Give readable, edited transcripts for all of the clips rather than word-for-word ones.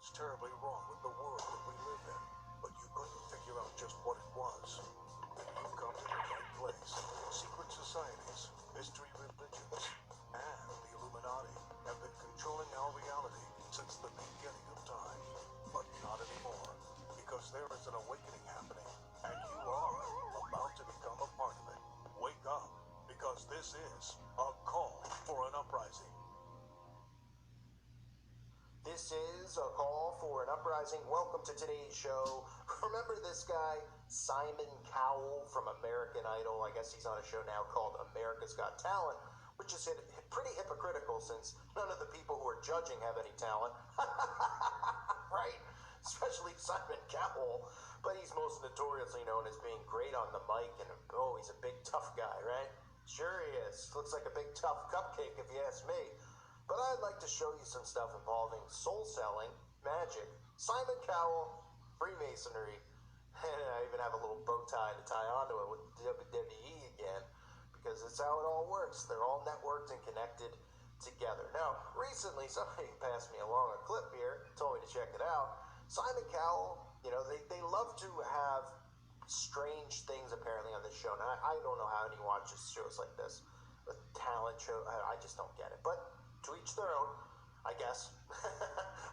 It's terribly wrong with the world that we live in, but you couldn't figure out just what it was. Then you've come to the right place. Secret societies, mystery religions, and the Illuminati have been controlling our reality since the beginning of time. But not anymore, because there is an awakening happening, and you are about to become a part of it. Wake up, because this is a call for an uprising. This is a call for an uprising. Welcome to today's show. Remember this guy, Simon Cowell from American Idol? I guess he's on a show now called America's Got Talent, which is pretty hypocritical since none of the people who are judging have any talent. Right? Especially Simon Cowell. But he's most notoriously known as being great on the mic, and oh, he's a big tough guy, right? Sure he is. Looks like a big tough cupcake if you ask me. But I'd like to show you some stuff involving soul selling, magic, Simon Cowell, Freemasonry, and I even have a little bow tie to tie onto it with WWE again, because it's how it all works. They're all networked and connected together. Now, recently somebody passed me along a clip here, told me to check it out. Simon Cowell, you know, they love to have strange things apparently on this show. Now, I don't know how anyone watches shows like this, with talent show. I just don't get it. But to each their own, I guess.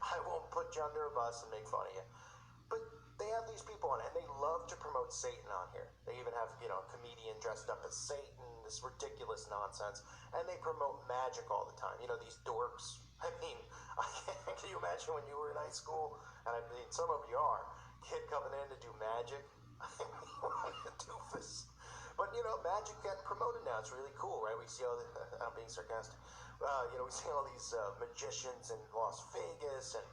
I won't put you under a bus and make fun of you. But they have these people on it, and they love to promote Satan on here. They even have, you know, a comedian dressed up as Satan, this ridiculous nonsense. And they promote magic all the time. You know, these dorks. I mean, can you imagine when you were in high school? And I mean, some of you are. Kid coming in to do magic. I mean, what a doofus. But, you know, magic getting promoted now. It's really cool, right? We see all the, I'm being sarcastic. You know, we see all these magicians in Las Vegas and,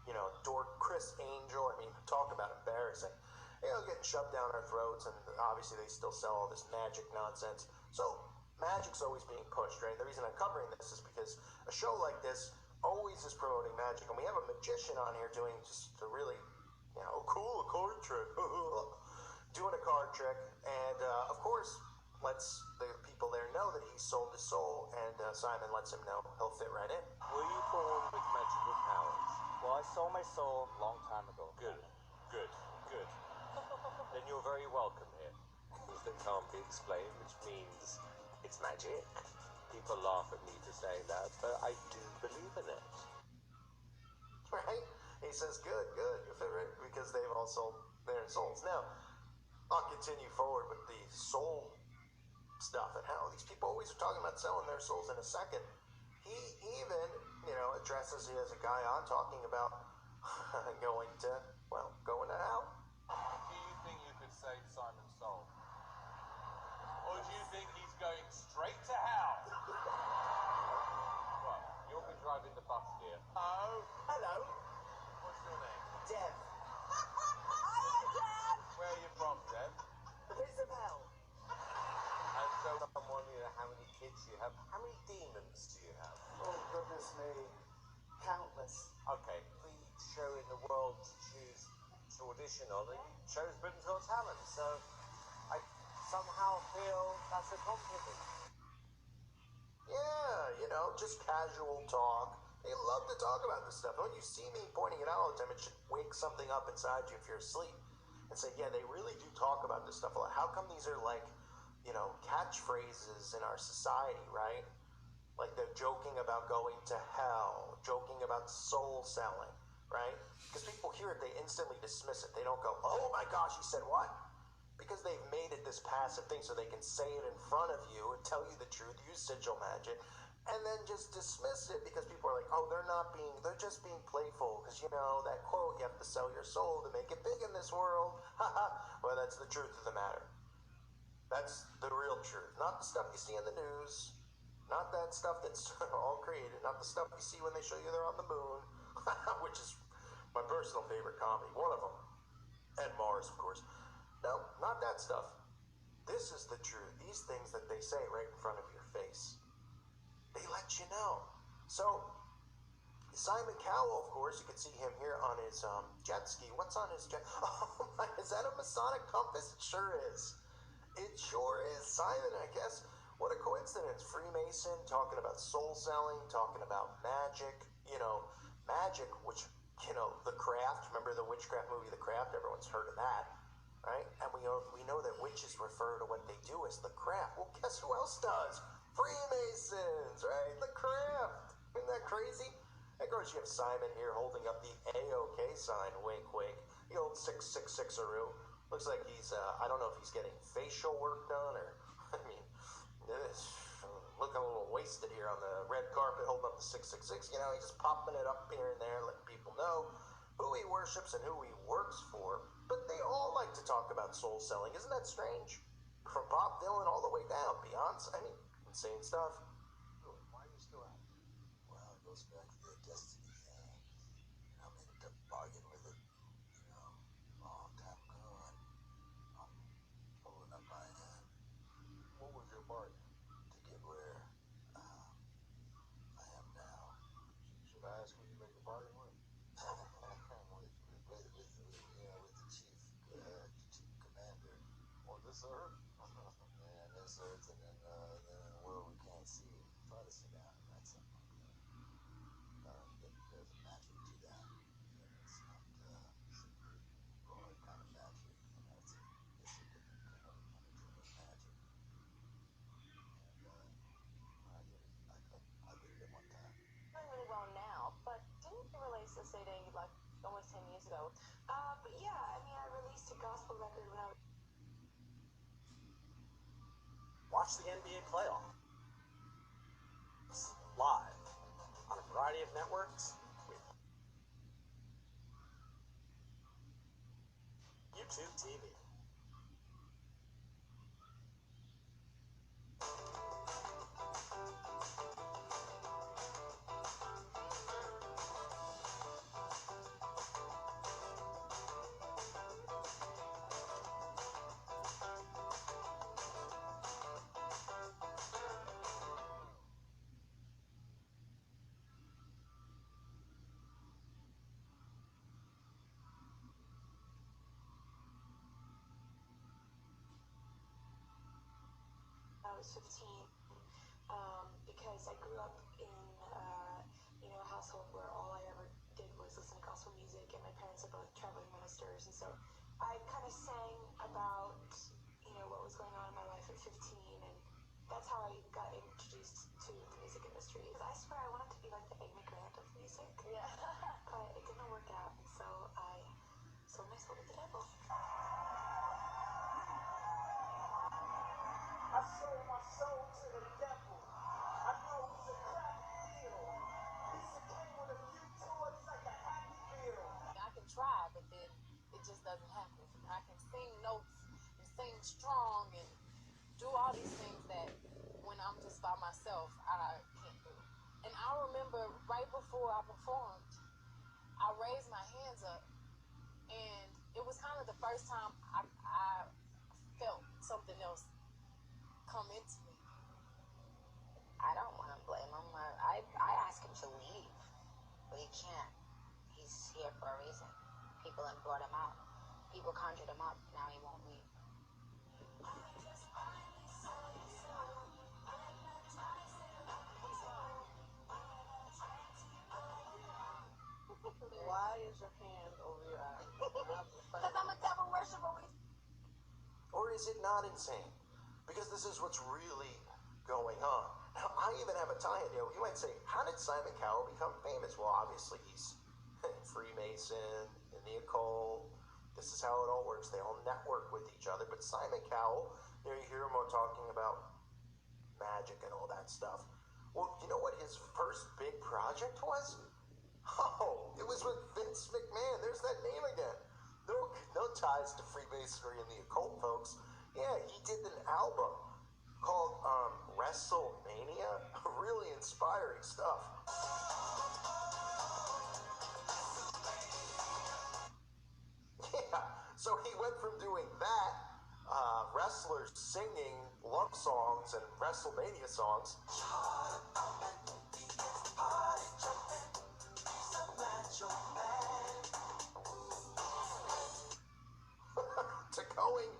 you know, dork Chris Angel. I mean, talk about embarrassing. You know, getting shoved down our throats, and obviously they still sell all this magic nonsense. So, magic's always being pushed, right? The reason I'm covering this is because a show like this always is promoting magic, and we have a magician on here doing just a really, you know, cool card trick. Doing a card trick, and of course, lets the people there know that he's sold his soul, and Simon lets him know he'll fit right in. Were you born with magical powers? Well, I sold my soul a long time ago. Good. Then you're very welcome here. Things that can't be explained, which means it's magic. People laugh at me for saying that, but I do believe in it. Right? He says, good, you fit right, because they've all sold their souls. Now, I'll continue forward with the soul stuff and how these people always are talking about selling their souls in a second. He even, you know, addresses it as a guy on talking about going to hell. Do you think you could save Simon's soul? Or do you think he's going straight to hell? Well, you'll be driving the bus here. Oh. Hello. What's your name? Dev. Hiya, Dad! Where are you from, Deb? The pits of hell. And so I'm wondering how many kids you have. How many demons do you have? Oh, goodness me. Countless. Okay, the show in the world to choose to audition on, and you chose Britain's Got Talent, so I somehow feel that's a compliment. Yeah, you know, just casual talk. They love to talk about this stuff. When you see me pointing it out all the time, it should wake something up inside you if you're asleep. And say, yeah, they really do talk about this stuff a lot. How come these are like, you know, catchphrases in our society, right? Like they're joking about going to hell, joking about soul selling, right? Because people hear it, they instantly dismiss it. They don't go, oh my gosh, he said what? Because they've made it this passive thing so they can say it in front of you and tell you the truth, use sigil magic, and then just dismiss it because people are like, oh, they're just being playful. Because, you know, that quote, you have to sell your soul to make it big in this world. Well, that's the truth of the matter. That's the real truth. Not the stuff you see in the news. Not that stuff that's all created. Not the stuff you see when they show you they're on the moon. Which is my personal favorite comedy. One of them. And Mars, of course. No, not that stuff. This is the truth. These things that they say right in front of your face. They let you know. So, Simon Cowell, of course, you can see him here on his jet ski. What's on his jet? Oh my, is that a Masonic compass? It sure is. It sure is. Simon, I guess, what a coincidence. Freemason, talking about soul selling, talking about magic. You know, magic, which The Craft. Remember the witchcraft movie, The Craft? Everyone's heard of that, right? And we know that witches refer to what they do as the craft. Well, guess who else does? Freemasons, right? The craft. Isn't that crazy? And of course, you have Simon here holding up the A-OK sign, wink, wink. The old 666-aroo. Looks like he's, I don't know if he's getting facial work done or, I mean, looking a little wasted here on the red carpet holding up the 666. He's just popping it up here and there, letting people know who he worships and who he works for. But they all like to talk about soul selling. Isn't that strange? From Bob Dylan all the way down, Beyonce. I mean, insane stuff. Why are you still out? Well, it goes back to the destiny thing. I made a bargain with it, long time ago, and I'm holding up my hand What was your bargain? to get where I am now. Should I ask who you make a bargain with? with the chief commander. On this earth? And this earth, and then in a world we can't see. Try to sit down and write something like that. There's a magic to that. It's not super broad kind of magic. It's a different kind of undertone of magic. And I did it at one time. Doing really well now, but didn't you release a CD like almost 10 years ago? But yeah, I mean, I released a gospel record when I was. Watch the NBA playoffs live on a variety of networks with YouTube TV. I was 15, because I grew up in a household where all I ever did was listen to gospel music, and my parents are both traveling ministers, and so I kind of sang about what was going on in my life at 15, and that's how I got introduced to the music industry. Because I swear I wanted to be like the Amy Grant of music, yeah, but it didn't work out, so I sold my soul to the devil. I sold my soul to the devil. I know he's a crappy deal. He's a king with a few toys like a happy meal. I can try, but then it just doesn't happen. I can sing notes and sing strong and do all these things that when I'm just by myself, I can't do. And I remember right before I performed, I raised my hands up, and it was kind of the first time I felt something else come into me. I don't want to blame him. I asked him to leave, but he can't. He's here for a reason. People have brought him out. People conjured him up. Now he won't leave. Why is your hand over your eye? Because I'm a devil worshiper. Or is it not insane? Because this is what's really going on. Now, I even have a tie-in. You might say, how did Simon Cowell become famous? Well, obviously he's Freemason, in the occult. This is how it all works. They all network with each other. But Simon Cowell, you hear him talking about magic and all that stuff. Well, you know what his first big project was? Oh, it was with Vince McMahon. There's that name again. No ties to Freemasonry and the occult, folks. Yeah, he did an album called WrestleMania. Really inspiring stuff. Yeah, so he went from doing that, wrestlers singing love songs and WrestleMania songs, to going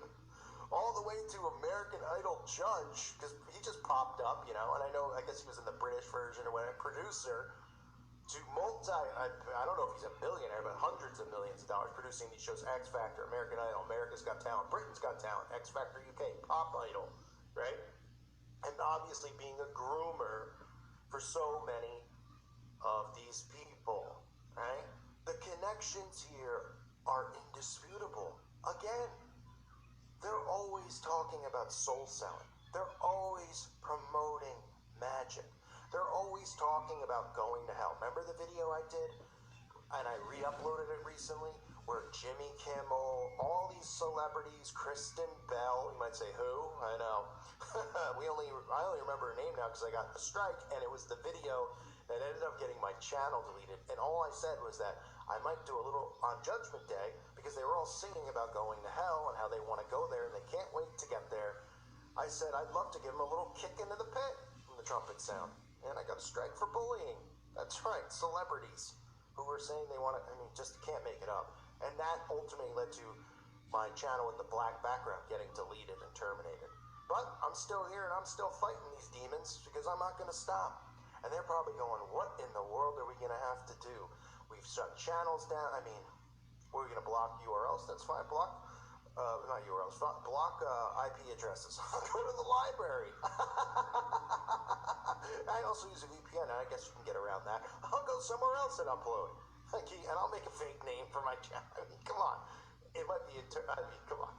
all the way to American Idol judge, because he just popped up, and I guess he was in the British version or whatever, producer, to I don't know if he's a billionaire, but hundreds of millions of dollars producing these shows: X Factor, American Idol, America's Got Talent, Britain's Got Talent, X Factor UK, Pop Idol, right? And obviously being a groomer for so many of these people, right? The connections here are indisputable. Again, they're always talking about soul selling. They're always promoting magic. They're always talking about going to hell. Remember the video I did? And I re-uploaded it recently, where Jimmy Kimmel, all these celebrities, Kristen Bell, you might say who? I know. I only remember her name now because I got the strike, and it was the video that ended up getting my channel deleted. And all I said was that I might do a little on Judgment Day, because they were all singing about going to hell and how they want to go there and they can't wait to get there. I said I'd love to give them a little kick into the pit from the trumpet sound. And I got a strike for bullying. That's right, celebrities who were saying they want to, just can't make it up. And that ultimately led to my channel with the black background getting deleted and terminated. But I'm still here and I'm still fighting these demons because I'm not going to stop. And they're probably going, what in the world are we going to have to do? We've shut channels down. We're going to block URLs. That's fine. Block, not URLs, block IP addresses. I'll go to the library. I also use a VPN. I guess you can get around that. I'll go somewhere else and upload. And I'll make a fake name for my channel. Come on. It might be, come on.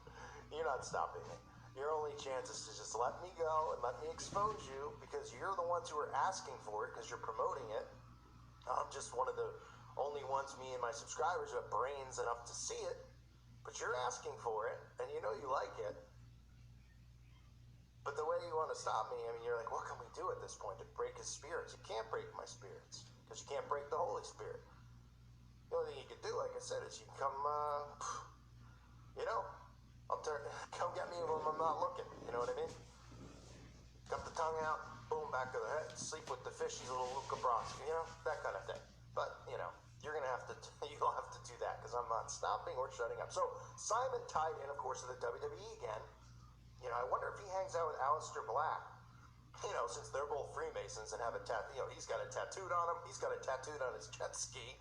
You're not stopping me. Your only chance is to just let me go and let me expose you, because you're the ones who are asking for it because you're promoting it. I'm just one of the only ones, me and my subscribers, who have brains enough to see it. But you're asking for it, and you know you like it. But the way you want to stop me, you're like, what can we do at this point to break his spirits? You can't break my spirits, because you can't break the Holy Spirit. The only thing you can do, like I said, is you can come, come get me when I'm not looking, you know what I mean? Cut the tongue out, boom, back of the head, sleep with the fishies, little Luca Brasi, that kind of thing. But, you'll have to do that, because I'm not stopping or shutting up. So, Simon tied in, of course, to the WWE again. I wonder if he hangs out with Aleister Black, since they're both Freemasons and have a tattoo. He's got it tattooed on him, he's got it tattooed on his jet ski.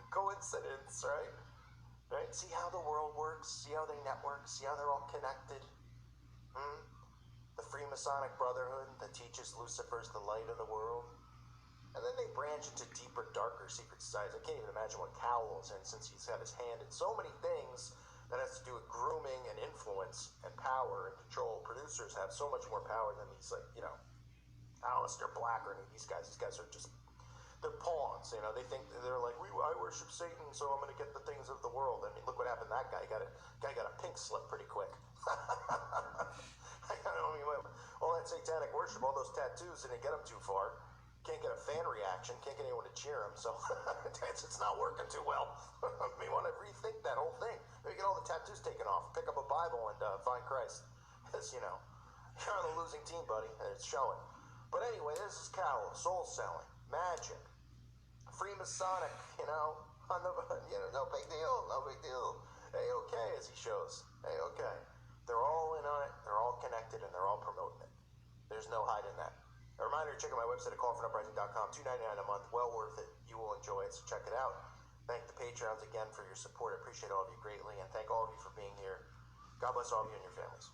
Coincidence, right? Right? See how the world works? See how they network? See how they're all connected? The Freemasonic Brotherhood that teaches Lucifer's the light of the world. And then they branch into deeper, darker secret societies. I can't even imagine what Cowell's in, since he's got his hand in so many things that has to do with grooming and influence and power and control. Producers have so much more power than these, Aleister Black or any of these guys. These guys are just, they're pawns, They think they're like, I worship Satan, so I'm going to get the things of the world. Look what happened to that guy. Guy got a pink slip pretty quick. All that satanic worship, all those tattoos, didn't get him too far. Can't get a fan reaction, can't get anyone to cheer him, so it's not working too well. We want to rethink that whole thing. Maybe get all the tattoos taken off, pick up a Bible, and find Christ. Because, you're on the losing team, buddy, and it's showing. But anyway, this is Cowell, soul selling, magic, Freemasonic, no big deal. A-okay, as he shows. A-okay. They're all in on it, they're all connected, and they're all promoting it. There's no hiding that. A reminder to check out my website at callfornuprising.com, $2.99 a month, well worth it. You will enjoy it, so check it out. Thank the Patreons again for your support. I appreciate all of you greatly, and thank all of you for being here. God bless all of you and your families.